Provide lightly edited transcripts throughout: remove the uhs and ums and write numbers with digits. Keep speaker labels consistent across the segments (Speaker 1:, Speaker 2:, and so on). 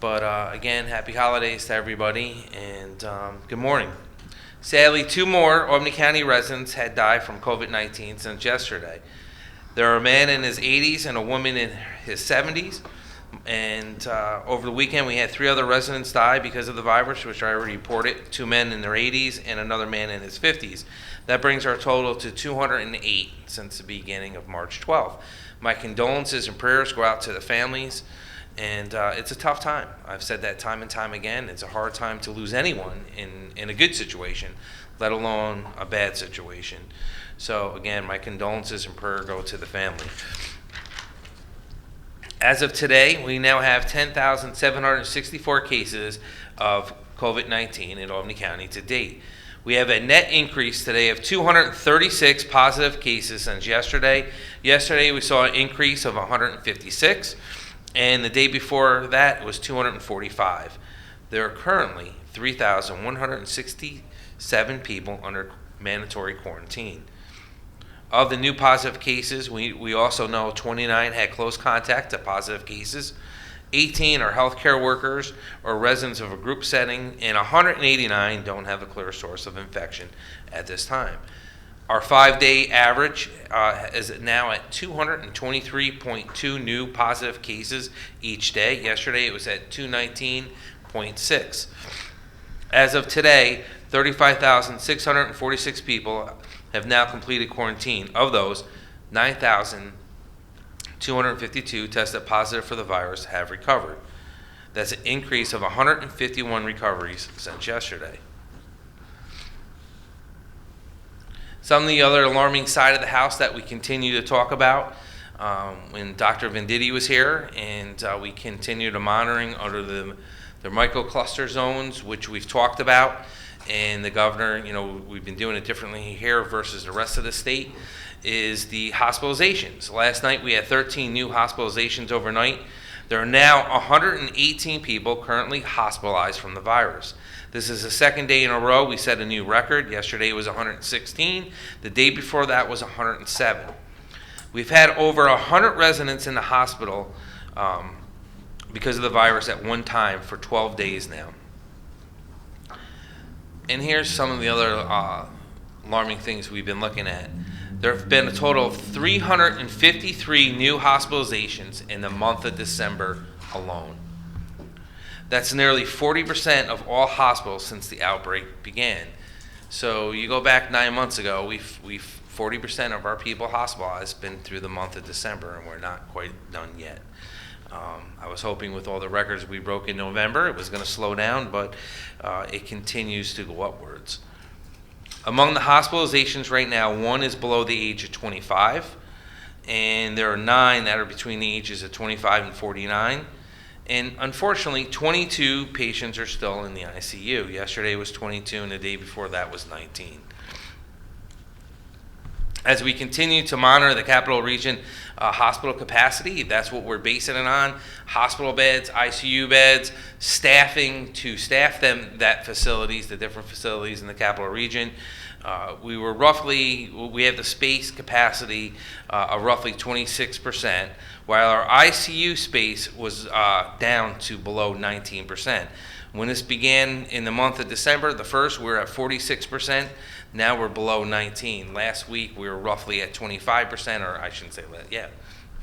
Speaker 1: But again, happy holidays to everybody, and good morning. Sadly, 2 more Albany County residents had died from COVID-19 since yesterday. There are a man in his 80s and a woman in his 70s. And over the weekend, we had 3 other residents die because of the virus, which I already reported. 2 men in their 80s and another man in his 50s. That brings our total to 208 since the beginning of March 12th. My condolences and prayers go out to the families. And it's a tough time. I've said that time and time again. It's a hard time to lose anyone in a good situation, let alone a bad situation. So again, my condolences and prayer go to the family. As of today, we now have 10,764 cases of COVID-19 in Albany County to date. We have a net increase today of 236 positive cases since yesterday. Yesterday, we saw an increase of 156. And the day before that, it was 245. There are currently 3,167 people under mandatory quarantine. Of the new positive cases, we also know 29 had close contact to positive cases, 18 are healthcare workers or residents of a group setting, and 189 don't have a clear source of infection at this time. Our 5-day average is now at 223.2 new positive cases each day. Yesterday it was at 219.6. As of today, 35,646 people have now completed quarantine. Of those, 9,252 tested positive for the virus have recovered. That's an increase of 151 recoveries since yesterday. Some of the other alarming side of the house that we continue to talk about when Dr. Venditti was here, and we continue to monitoring under the microcluster zones, which we've talked about, and the governor, we've been doing it differently here versus the rest of the state, is the hospitalizations. Last night we had 13 new hospitalizations overnight. There are now 118 people currently hospitalized from the virus. This is the second day in a row we set a new record. Yesterday was 116. The day before that was 107. We've had over 100 residents in the hospital because of the virus at one time for 12 days now. And here's some of the other alarming things we've been looking at. There have been a total of 353 new hospitalizations in the month of December alone. That's nearly 40% of all hospitals since the outbreak began. So you go back 9 months ago, we've 40% of our people hospitalized been through the month of December, and we're not quite done yet. I was hoping with all the records we broke in November, it was going to slow down, but it continues to go upwards. Among the hospitalizations right now, 1 is below the age of 25, and there are 9 that are between the ages of 25 and 49. And unfortunately, 22 patients are still in the ICU. Yesterday was 22, and the day before that was 19. As we continue to monitor the Capital Region hospital capacity, that's what we're basing it on. Hospital beds, ICU beds, staffing to staff the different facilities in the Capital Region. We have the space capacity of roughly 26%, while our ICU space was down to below 19%. When this began in the month of December, the 1st, we were at 46%. Now we're below 19. Last week, we were roughly at 25%, or I shouldn't say that,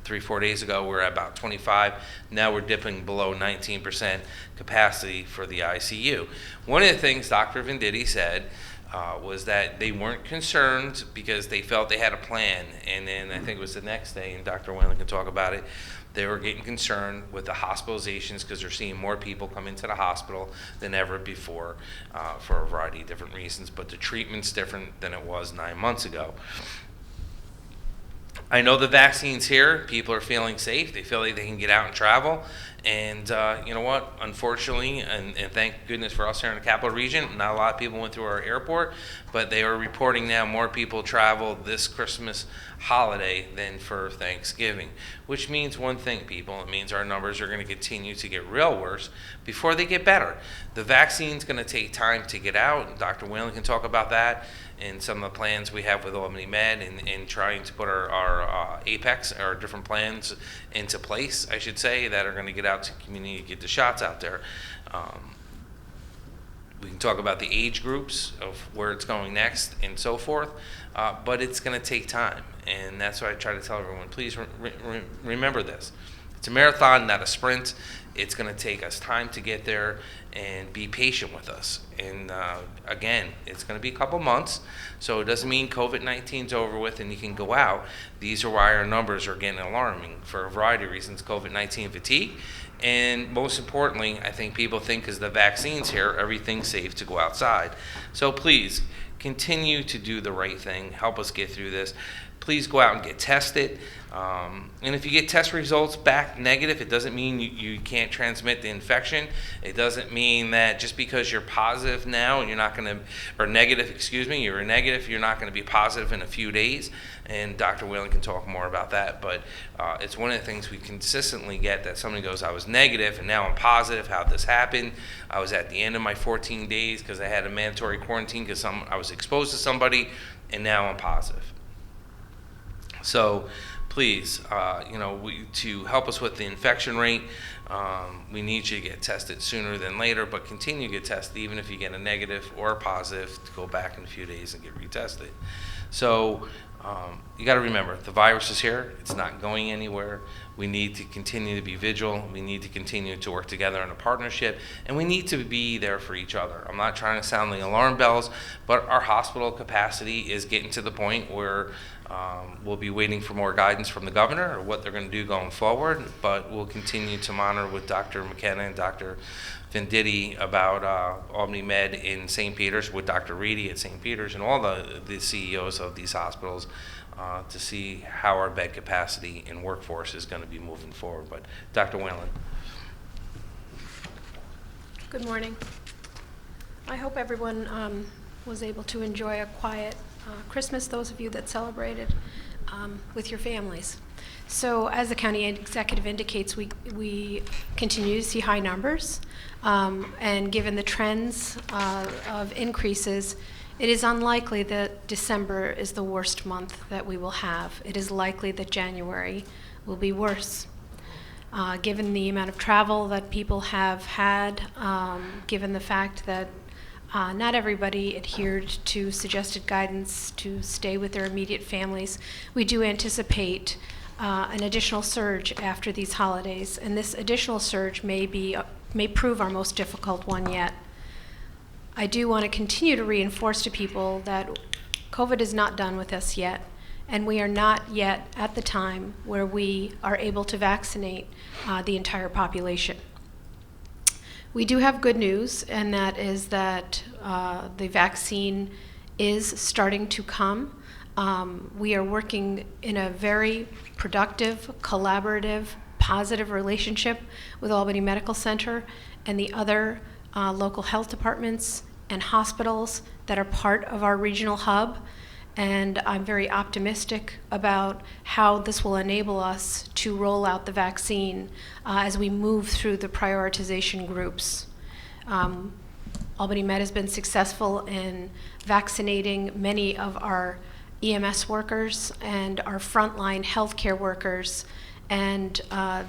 Speaker 1: 3-4 days ago, we were at about 25. Now we're dipping below 19% capacity for the ICU. One of the things Dr. Venditti said was that they weren't concerned because they felt they had a plan. And then I think it was the next day, and Dr. Whalen can talk about it, they were getting concerned with the hospitalizations because they're seeing more people come into the hospital than ever before for a variety of different reasons. But the treatment's different than it was 9 months ago. I know the vaccine's here. People are feeling safe. They feel like they can get out and travel. And you know what? Unfortunately, and thank goodness for us here in the Capital Region, not a lot of people went through our airport, but they are reporting now more people traveled this Christmas holiday than for Thanksgiving, which means one thing, people. It means our numbers are going to continue to get real worse before they get better. The vaccine's going to take time to get out, and Dr. Whalen can talk about that and some of the plans we have with Albany Med and trying to put our Apex, our different plans into place, I should say, that are going to get out to the community to get the shots out there. We can talk about the age groups of where it's going next and so forth, but it's going to take time. And that's why I try to tell everyone, please remember this. It's a marathon, not a sprint. It's going to take us time to get there, and be patient with us. And again, it's going to be a couple months, so it doesn't mean COVID-19 is over with and you can go out. These are why our numbers are getting alarming for a variety of reasons, COVID-19 fatigue. And most importantly, I think people think because the vaccine's here, everything's safe to go outside. So please, continue to do the right thing. Help us get through this. Please go out and get tested. And if you get test results back negative, it doesn't mean you can't transmit the infection. It doesn't mean that just because you're positive now and you're not going to, or negative, excuse me, you're negative, you're not going to be positive in a few days. And Dr. Whalen can talk more about that. But it's one of the things we consistently get, that somebody goes, I was negative and now I'm positive. How'd this happen? I was at the end of my 14 days because I had a mandatory quarantine because I was exposed to somebody, and now I'm positive. So please, to help us with the infection rate, we need you to get tested sooner than later, but continue to get tested even if you get a negative or a positive, to go back in a few days and get retested. So you got to remember, the virus is here. It's not going anywhere. We need to continue to be vigilant. We need to continue to work together in a partnership, and we need to be there for each other. I'm not trying to sound the alarm bells, but our hospital capacity is getting to the point where we'll be waiting for more guidance from the governor or what they're going to do going forward, but we'll continue to monitor with Dr. McKenna and Dr. Venditti about Albany Med in St. Peter's, with Dr. Reedy at St. Peter's, and all the CEOs of these hospitals to see how our bed capacity and workforce is going to be moving forward. But Dr. Whalen.
Speaker 2: Good morning. I hope everyone was able to enjoy a quiet Christmas, those of you that celebrated with your families. So as the county executive indicates, we continue to see high numbers, and given the trends of increases, it is unlikely that December is the worst month that we will have. It is likely that January will be worse. Given the amount of travel that people have had, given the fact that not everybody adhered to suggested guidance to stay with their immediate families, we do anticipate an additional surge after these holidays, and this additional surge may prove our most difficult one yet. I do want to continue to reinforce to people that COVID is not done with us yet, and we are not yet at the time where we are able to vaccinate the entire population. We do have good news, and that is that the vaccine is starting to come. We are working in a very productive, collaborative, positive relationship with Albany Medical Center and the other local health departments and hospitals that are part of our regional hub. And I'm very optimistic about how this will enable us to roll out the vaccine as we move through the prioritization groups. Albany Med has been successful in vaccinating many of our EMS workers and our frontline healthcare workers, and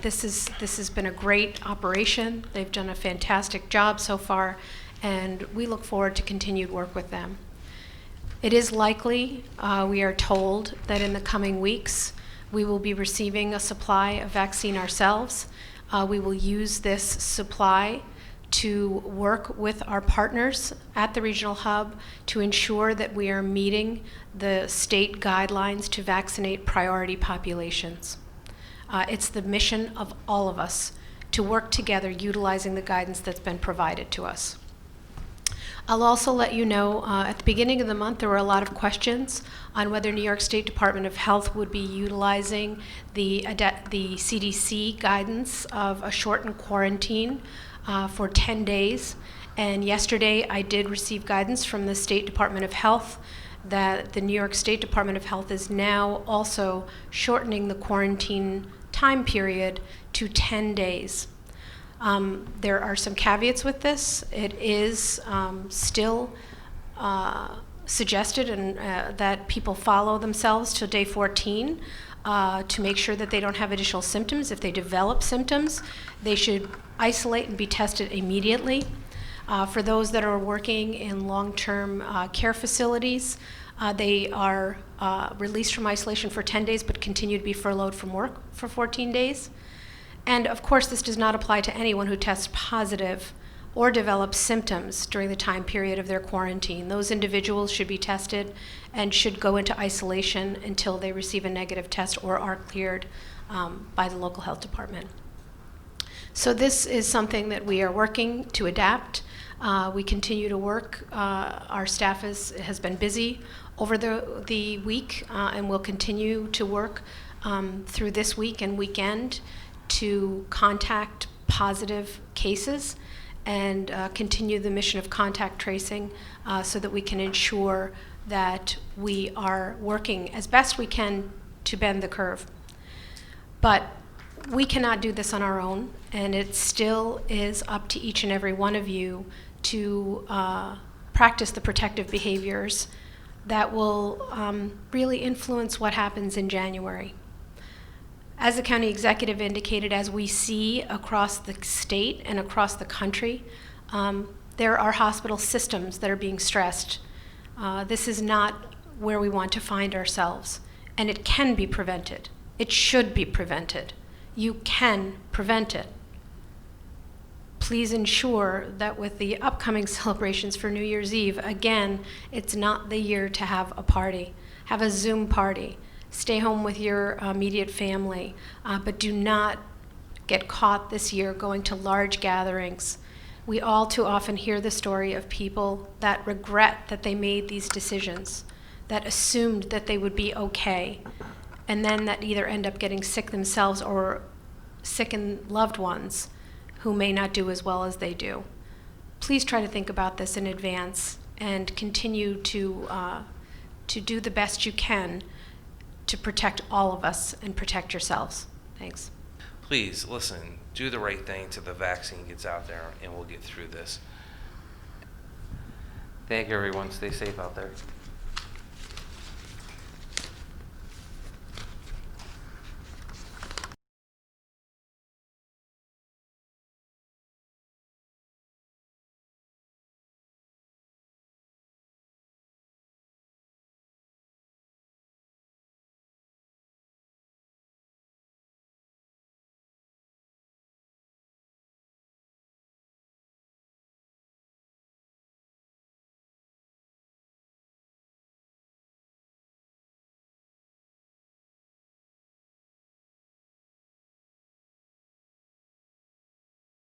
Speaker 2: this has been a great operation. They've done a fantastic job so far, and we look forward to continued work with them. It is likely, we are told, that in the coming weeks we will be receiving a supply of vaccine ourselves. We will use this supply to work with our partners at the regional hub to ensure that we are meeting the state guidelines to vaccinate priority populations. It's the mission of all of us to work together utilizing the guidance that's been provided to us. I'll also let you know, at the beginning of the month there were a lot of questions on whether New York State Department of Health would be utilizing the CDC guidance of a shortened quarantine for 10 days. And yesterday I did receive guidance from the State Department of Health that the New York State Department of Health is now also shortening the quarantine time period to 10 days. There are some caveats with this. It is still suggested that people follow themselves till day 14. to make sure that they don't have additional symptoms. If they develop symptoms, they should isolate and be tested immediately. For those that are working in long-term care facilities, they are released from isolation for 10 days but continue to be furloughed from work for 14 days. And of course, this does not apply to anyone who tests positive or develops symptoms during the time period of their quarantine. Those individuals should be tested and should go into isolation until they receive a negative test or are cleared by the local health department. So this is something that we are working to adapt. We continue to work. Our staff has been busy over the week and will continue to work through this week and weekend to contact positive cases and continue the mission of contact tracing so that we can ensure that we are working as best we can to bend the curve. But we cannot do this on our own, and it still is up to each and every one of you to practice the protective behaviors that will really influence what happens in January. As the county executive indicated, as we see across the state and across the country, there are hospital systems that are being stressed. This is not where we want to find ourselves, and it can be prevented. It should be prevented. You can prevent it. Please ensure that with the upcoming celebrations for New Year's Eve, again, it's not the year to have a party. Have a Zoom party. Stay home with your immediate family, but do not get caught this year going to large gatherings. We all too often hear the story of people that regret that they made these decisions, that assumed that they would be okay, and then that either end up getting sick themselves or sicken loved ones who may not do as well as they do. Please try to think about this in advance and continue to do the best you can to protect all of us and protect yourselves. Thanks.
Speaker 1: Please, listen, do the right thing till the vaccine gets out there, and we'll get through this. Thank you, everyone. Stay safe out there.